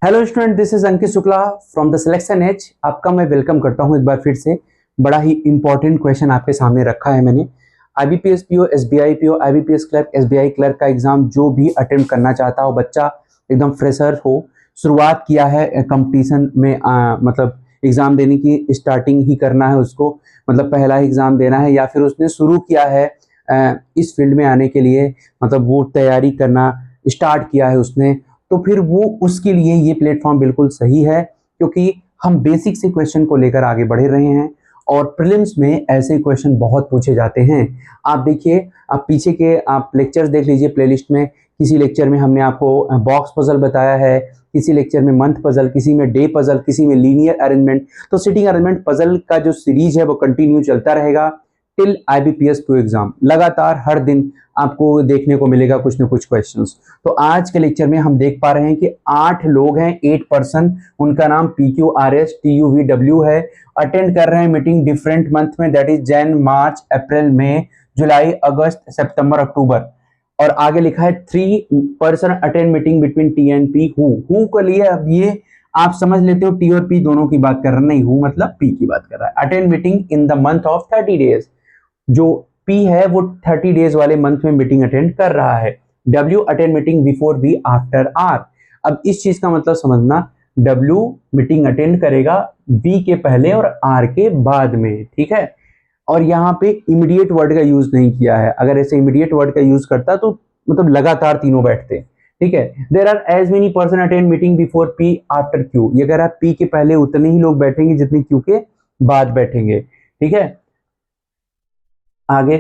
Hello student, this is Ankit Shukla from the Selection Edge. आपका मैं welcome करता हूं एक बार फिर से। बड़ा ही इंपॉर्टेंट क्वेश्चन आपके सामने रखा है मैंने। IBPS PO, SBI PO, IBPS clerk, SBI clerk का एग्जाम जो भी अटेम्प्ट करना चाहता हो, बच्चा एकदम फ्रेशर हो, शुरुआत किया है कंपटीशन में, मतलब एग्जाम देने की स्टार्टिंग ही करना है उसको, मतलब पहला एग्जाम देना है, या फिर उसने शुरू किया है इस फील्ड में आने के लिए, मतलब वो तैयारी करना स्टार्ट किया है उसने, तो फिर वो उसके लिए ये प्लेटफॉर्म बिल्कुल सही है, क्योंकि हम बेसिक से क्वेश्चन को लेकर आगे बढ़ रहे हैं और प्रीलिम्स में ऐसे क्वेश्चन बहुत पूछे जाते हैं। आप देखिए, आप पीछे के आप लेक्चर्स देख लीजिए प्लेलिस्ट में। किसी लेक्चर में हमने आपको बॉक्स पजल बताया है, किसी लेक्चर में मंथ पजल, किसी में डे पजल, किसी में लीनियर अरेंजमेंट। तो सिटिंग अरेंजमेंट पजल का जो सीरीज है वो कंटिन्यू चलता रहेगा टिल आईबीपीएस टू एग्जाम। लगातार हर दिन आपको देखने को मिलेगा कुछ ना कुछ क्वेश्चंस। तो आज के लेक्चर में हम देख पा रहे हैं कि 8 लोग हैं, 8 पर्सन, उनका नाम PQRSTUVW है, अटेंड कर रहे हैं मीटिंग डिफरेंट मंथ में, दैट इज जैन, मार्च, अप्रैल, मई, जुलाई, अगस्त, सितंबर, अक्टूबर। और आगे लिखा है 3 person attend meeting between T and P. Who के लिए अब ये आप समझ लेते हो, टी और पी दोनों की बात कर रहा है, नहीं, हु मतलब पी की बात कर रहा है। Attend meeting in the month of 30 days. जो पी है वो 30 डेज वाले मंथ में मीटिंग अटेंड कर रहा है। W attend meeting before B after R. अब इस चीज का मतलब समझना, डब्ल्यू मीटिंग अटेंड करेगा बी के पहले और आर के बाद में, ठीक है। और यहाँ पे इमीडिएट वर्ड का यूज नहीं किया है। अगर ऐसे इमीडिएट वर्ड का यूज करता तो मतलब लगातार तीनों बैठते, ठीक है। There are as many person attend meeting before P after Q. ये कह रहा है पी के पहले उतने ही लोग बैठेंगे जितने क्यू के बाद बैठेंगे, ठीक है। आगे,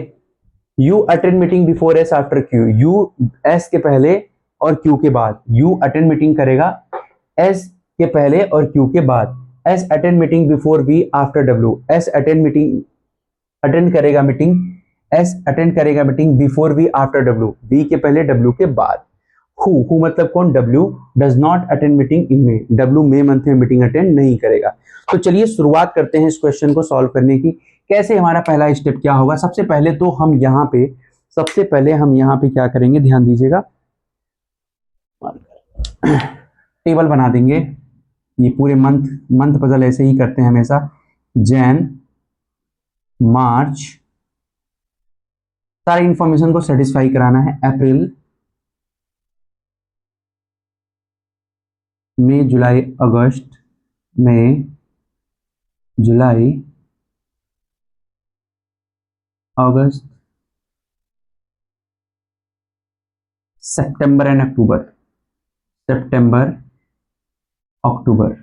U attend meeting before S after Q. U S के पहले और क्यू के बाद। यू अटेंड मीटिंग करेगा एस के पहले और क्यू के बाद। S attend meeting before V after W. S attend करेगा मीटिंग, एस अटेंड करेगा meeting before V after W, V के पहले डब्ल्यू के बाद। हु मतलब कौन? W does not attend meeting in May. W May month में मीटिंग अटेंड नहीं करेगा। तो चलिए शुरुआत करते हैं इस क्वेश्चन को सॉल्व करने की। कैसे हमारा पहला स्टेप क्या होगा? सबसे पहले हम यहाँ पे क्या करेंगे, ध्यान दीजिएगा, टेबल बना देंगे। ये पूरे मंथ पजल ऐसे ही करते हैं हमेशा। जैन, मार्च, सारी इंफॉर्मेशन को सेटिस्फाई कराना है। अप्रैल, मई, जुलाई, अगस्त, मई, जुलाई, अगस्त, सितंबर एंड अक्टूबर। सितंबर, अक्टूबर।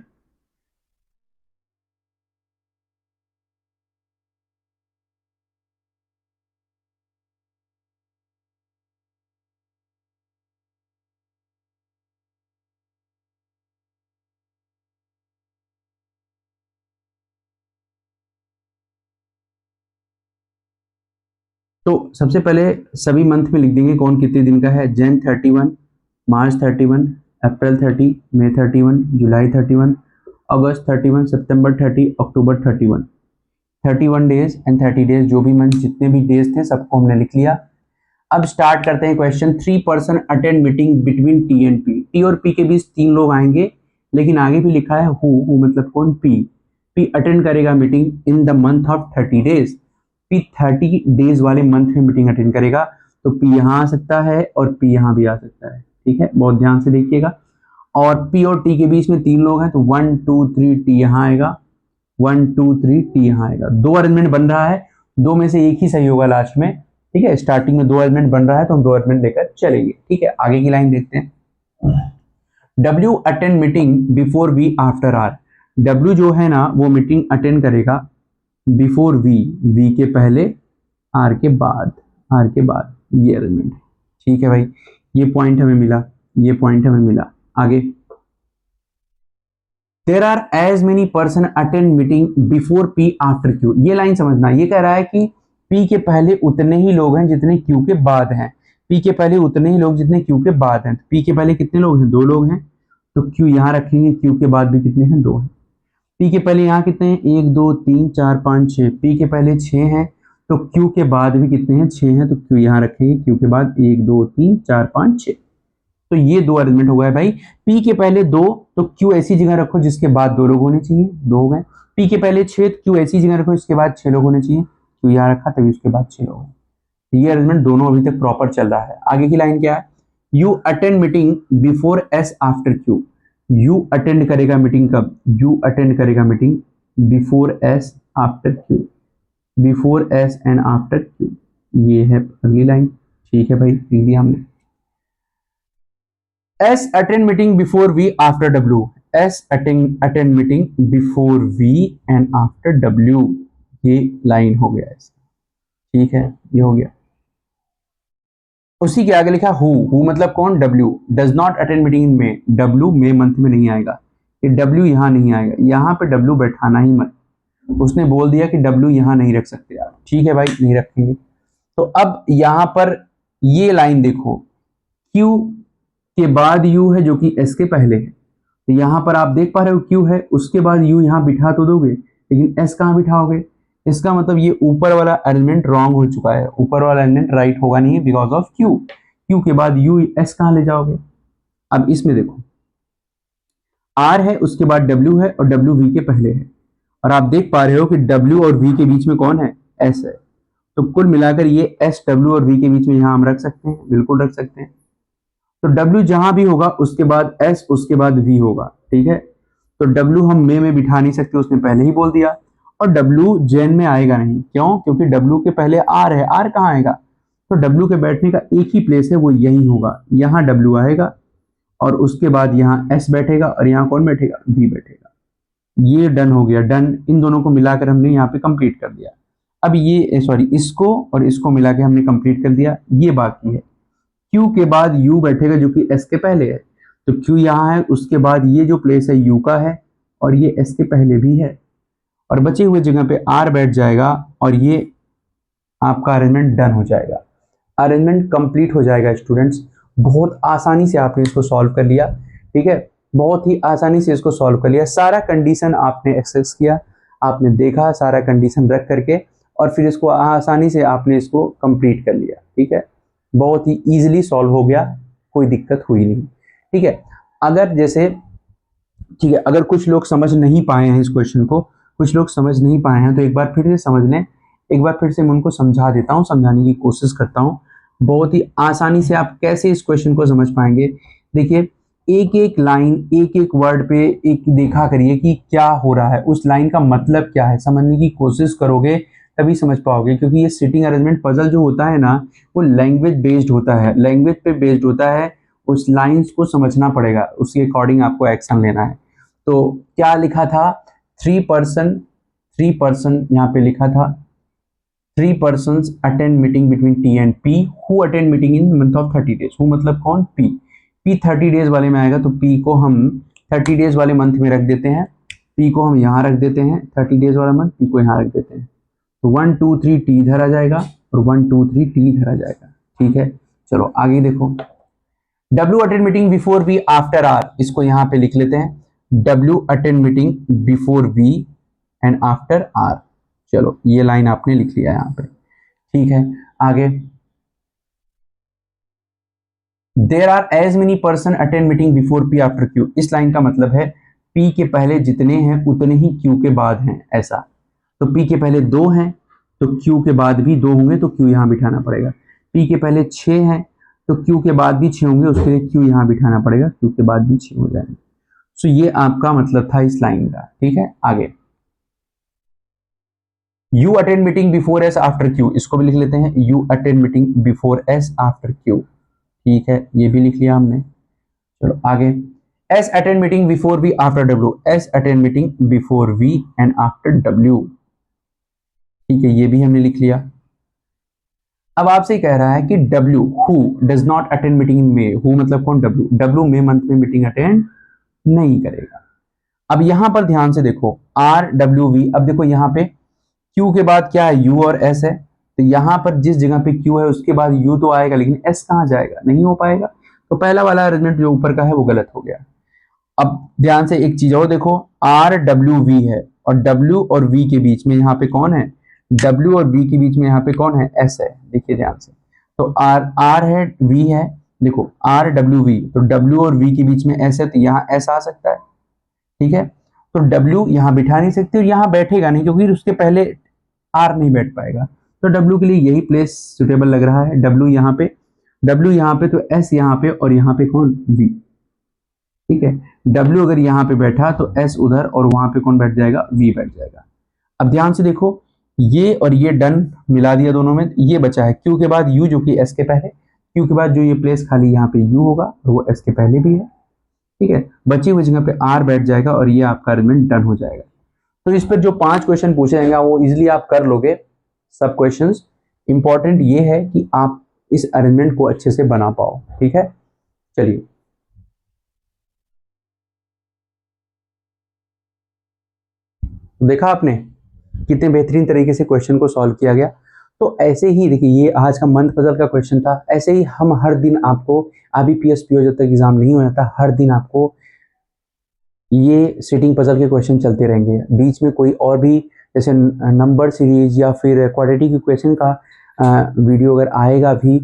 तो सबसे पहले सभी मंथ में लिख देंगे कौन कितने दिन का है। जैन 31, मार्च 31, अप्रैल 30, मई 31, जुलाई 31, अगस्त 31, सितंबर 30, अक्टूबर 31। 31 डेज एंड 30 डेज, जो भी मंथ जितने भी डेज थे सबको हमने लिख लिया। अब स्टार्ट करते हैं question. 3 person attend meeting between T and P. T और पी के बीच 3 लोग आएंगे, लेकिन आगे भी लिखा है हु मतलब कौन? पी। पी अटेंड करेगा meeting in the month of 30 days. P 30 days वाले मंथ में मीटिंग अटेंड करेगा। तो पी यहाँ आ सकता है और पी यहाँ भी आ सकता है, ठीक है, बहुत ध्यान से देखिएगा। और पी और टी के बीच में 3 लोग हैं, तो 1 2 3 टी यहाँ आएगा, 1 2 3 टी यहाँ आएगा। 2 अरेंजमेंट बन रहा है, 2 में से एक ही सही होगा लास्ट में, ठीक है। स्टार्टिंग में 2 अरेंजमेंट बन रहा है तो हम 2 अरेंजमेंट लेकर चलेंगे, ठीक है। आगे की लाइन देखते हैं। W attend meeting before V after R. W जो है ना वो मीटिंग अटेंड करेगा बिफोर वी, वी के पहले, आर के बाद, आर के बाद। ये अरेंजमेंट, ठीक है भाई, ये पॉइंट हमें मिला, ये पॉइंट हमें मिला। आगे, there are as many person attend meeting before P after Q. ये लाइन समझना, ये कह रहा है कि पी के पहले उतने ही लोग हैं जितने क्यू के बाद हैं। पी के पहले उतने ही लोग जितने क्यू के बाद हैं। पी के पहले कितने लोग हैं? 2 लोग हैं, तो क्यू यहाँ रखेंगे, क्यू के बाद भी कितने हैं? 2 हैं। पी के पहले यहाँ कितने हैं? 1 2 3 4 5 6। पी के पहले 6 हैं, तो क्यू के बाद भी कितने हैं? 6 हैं, तो क्यू यहाँ रखेंगे, क्यू के बाद 1 2 3 4 5 6। तो ये दो अरेंजमेंट हो गए भाई। पी के पहले दो तो क्यू ऐसी जगह रखो जिसके बाद दो लोग होने चाहिए, दो हो गए। पी के पहले छह क्यू ऐसी जगह रखो इसके बाद छह लोग होने चाहिए, क्यू यहाँ रखा तभी उसके बाद छह लोग। ये अरेंजमेंट दोनों अभी तक प्रॉपर चल रहा है। आगे की लाइन क्या है, you attend meeting before S after Q. You attend करेगा मीटिंग कब, यू अटेंड करेगा meeting before S after Q, before S and after Q. ये है अगली लाइन, ठीक है भाई, लिख दिया हमने। S attend meeting before V after W, S attend meeting before V and after W. ये लाइन हो गया ऐसा, ठीक है, ये हो गया। उसी के आगे लिखा हु मतलब कौन, W does not attend meeting in May, W May month में नहीं आएगा, ये डब्ल्यू यहां नहीं आएगा, यहां पे डब्ल्यू बैठाना ही मत। उसने बोल दिया कि डब्ल्यू यहां नहीं रख सकते आप, ठीक है भाई, नहीं रखेंगे। तो अब यहां पर ये लाइन देखो, क्यू के बाद यू है जो कि एस के पहले है, तो यहां पर आप देख पा रहे हो क्यू है, उसके बाद यू यहां बिठा तो दोगे, लेकिन एस कहां बिठाओगे। इसका मतलब ये ऊपर वाला एलिमेंट रॉन्ग हो चुका है, ऊपर वाला एलिमेंट राइट होगा नहीं बिकॉज ऑफ क्यू। क्यू के बाद यू एस कहां ले जाओगे। अब इसमें देखो आर है, उसके बाद डब्ल्यू है और डब्ल्यू वी के पहले है, और आप देख पा रहे हो कि डब्ल्यू और वी के बीच में कौन है, एस है। तो कुल मिलाकर ये एस डब्ल्यू और वी के बीच में यहां हम रख सकते हैं, बिल्कुल रख सकते हैं। तो डब्ल्यू जहां भी होगा उसके बाद एस उसके बाद वी होगा, ठीक है। तो डब्ल्यू हम मे में बिठा नहीं सकते, उसने पहले ही बोल दिया। और डब्ल्यू जेन में आएगा नहीं, क्यों, क्योंकि डब्ल्यू के पहले आर है, आर कहाँ आएगा। तो डब्ल्यू के बैठने का एक ही प्लेस है, वो यही होगा, यहाँ डब्ल्यू आएगा और उसके बाद यहाँ एस बैठेगा और यहाँ कौन बैठेगा, वी बैठेगा। ये डन हो गया, डन। इन दोनों को मिलाकर हमने यहाँ पे कंप्लीट कर दिया। अब ये सॉरी, इसको और इसको मिला के हमने कंप्लीट कर दिया, ये बाकी है। क्यू के बाद यू बैठेगा जो कि एस के पहले है, तो क्यू यहाँ है, उसके बाद ये जो प्लेस है यू का है और ये एस के पहले भी है, और बचे हुए जगह पे आर बैठ जाएगा और ये आपका अरेंजमेंट डन हो जाएगा, अरेंजमेंट कंप्लीट हो जाएगा स्टूडेंट्स। बहुत आसानी से आपने इसको सॉल्व कर लिया, ठीक है, बहुत ही आसानी से इसको सॉल्व कर लिया। सारा कंडीशन आपने एक्सेस किया, आपने देखा सारा कंडीशन रख करके, और फिर इसको आसानी से आपने इसको कंप्लीट कर लिया, ठीक है, बहुत ही इजीली सॉल्व हो गया, कोई दिक्कत हुई नहीं, ठीक है। अगर जैसे, ठीक है, अगर कुछ लोग समझ नहीं पाए हैं इस क्वेश्चन को, कुछ लोग समझ नहीं पाए हैं, तो एक बार फिर से समझ लें, एक बार फिर से मैं उनको समझा देता हूँ, समझाने की कोशिश करता हूँ। बहुत ही आसानी से आप कैसे इस क्वेश्चन को समझ पाएंगे। देखिए, एक एक लाइन, एक एक वर्ड पे एक देखा करिए कि क्या हो रहा है, उस लाइन का मतलब क्या है, समझने की कोशिश करोगे तभी समझ पाओगे। क्योंकि ये सिटिंग अरेंजमेंट पजल जो होता है ना, वो लैंग्वेज बेस्ड होता है, लैंग्वेज पे बेस्ड होता है। उस लाइन्स को समझना पड़ेगा, उसके अकॉर्डिंग आपको एक्शन लेना है। तो क्या लिखा था, 3 पर्सन यहाँ पे लिखा था, 3 persons attend meeting between T and P who attend meeting in month of 30 days। who मतलब कौन, P। P 30 डेज वाले में आएगा, तो P को हम 30 डेज वाले मंथ में रख देते हैं, P को हम यहाँ रख देते हैं 30 डेज वाला मंथ, P को यहाँ रख देते हैं। तो 1 2 3 T इधर आ जाएगा और 1 2 3 T इधर आ जाएगा, ठीक है। चलो आगे देखो, W attend meeting before V after R, इसको यहाँ पे लिख लेते हैं, W attend meeting before V and after R। चलो ये लाइन आपने लिख लिया यहाँ पे, ठीक है। आगे, there are as many person attend meeting before P after Q, इस लाइन का मतलब है पी के पहले जितने हैं उतने ही क्यू के बाद हैं, ऐसा। तो पी के पहले 2 हैं तो क्यू के बाद भी 2 होंगे, तो क्यू यहाँ बिठाना पड़ेगा। पी के पहले 6 हैं तो क्यू के बाद भी 6 होंगे, उसके लिए क्यू यहाँ बिठाना पड़ेगा, क्यू के बाद भी 6 हो जाएंगे। सो ये आपका मतलब था इस लाइन का, ठीक है। आगे, U attend meeting before S after Q, इसको भी लिख लेते हैं, U attend meeting before S after Q, ठीक है, ये भी लिख लिया हमने। चलो आगे, S attend meeting before V after W, S attend meeting before V and after W, ठीक है, ये भी हमने लिख लिया। अब आपसे कह रहा है कि W who does not attend meeting in may, who मतलब कौन, डब्ल्यू, डब्ल्यू मे मंथ में मीटिंग अटेंड नहीं करेगा। अब यहां पर ध्यान से देखो, आर डब्ल्यू वी, अब देखो यहाँ पे क्यू के बाद क्या है, यू और एस है, तो यहां पर जिस जगह पे क्यू है उसके बाद यू तो आएगा, लेकिन एस कहां जाएगा, नहीं हो पाएगा। तो पहला वाला अरेंजमेंट जो ऊपर का है वो गलत हो गया। अब ध्यान से एक चीज और देखो, आर डब्ल्यू वी है और डब्ल्यू और वी के बीच में यहाँ पे कौन है, डब्ल्यू और वी के बीच में यहाँ पे कौन है, एस है। देखिए ध्यान से, तो आर आर है, वी है, देखो आर डब्ल्यू वी, तो डब्ल्यू और वी के बीच में एस है तो यहाँ एस आ सकता है, ठीक है। तो डब्ल्यू यहाँ बिठा नहीं सकते और यहाँ बैठेगा नहीं क्योंकि उसके पहले आर नहीं बैठ पाएगा, तो डब्ल्यू के लिए यही प्लेस सुटेबल लग रहा है। डब्ल्यू यहाँ पे, डब्ल्यू यहाँ पे, तो एस यहाँ पे और यहाँ पे कौन, वी, ठीक है। डब्ल्यू अगर यहाँ पे बैठा तो एस उधर और वहां पे कौन बैठ जाएगा, वी बैठ जाएगा। अब ध्यान से देखो, ये और ये डन मिला दिया दोनों में, ये बचा है क्यू के बाद यू जो कि एस के पहले, क्यू के बाद जो ये प्लेस खाली यहाँ पे यू होगा तो वो एस के पहले भी है, ठीक है। बची हुई जगह पे आर बैठ जाएगा और ये आपका अरेंजमेंट डन हो जाएगा। तो इस पर जो 5 क्वेश्चन पूछे जाएंगे वो इजिली आप कर लोगे सब क्वेश्चंस। इंपॉर्टेंट ये है कि आप इस अरेंजमेंट को अच्छे से बना पाओ, ठीक है। चलिए, देखा आपने कितने बेहतरीन तरीके से क्वेश्चन को सॉल्व किया गया। तो ऐसे ही देखिए, ये आज का मंथ पजल का क्वेश्चन था। ऐसे ही हम हर दिन आपको IBPS PO जब तक एग्जाम नहीं हो जाता, हर दिन आपको ये सिटिंग पजल के क्वेश्चन चलते रहेंगे। बीच में कोई और भी जैसे नंबर सीरीज या फिर क्वाड्रेटिक इक्वेशन का वीडियो अगर आएगा भी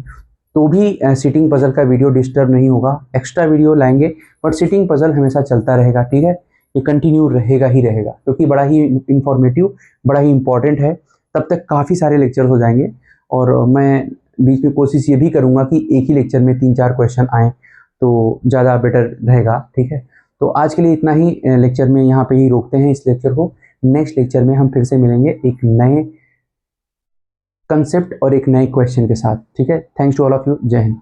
तो भी सिटिंग पजल का वीडियो डिस्टर्ब नहीं होगा, एक्स्ट्रा वीडियो लाएंगे, बट सिटिंग पजल हमेशा चलता रहेगा, ठीक है। ये कंटिन्यू रहेगा ही रहेगा क्योंकि बड़ा ही इंफॉर्मेटिव, बड़ा ही इंपॉर्टेंट है। तब तक काफ़ी सारे लेक्चर हो जाएंगे और मैं बीच में कोशिश ये भी करूँगा कि एक ही लेक्चर में 3-4 क्वेश्चन आएँ तो ज़्यादा बेटर रहेगा, ठीक है। तो आज के लिए इतना ही, लेक्चर में यहाँ पे ही रोकते हैं इस लेक्चर को। नेक्स्ट लेक्चर में हम फिर से मिलेंगे एक नए कंसेप्ट और एक नए क्वेश्चन के साथ, ठीक है। Thanks to all of you, जय हिंद।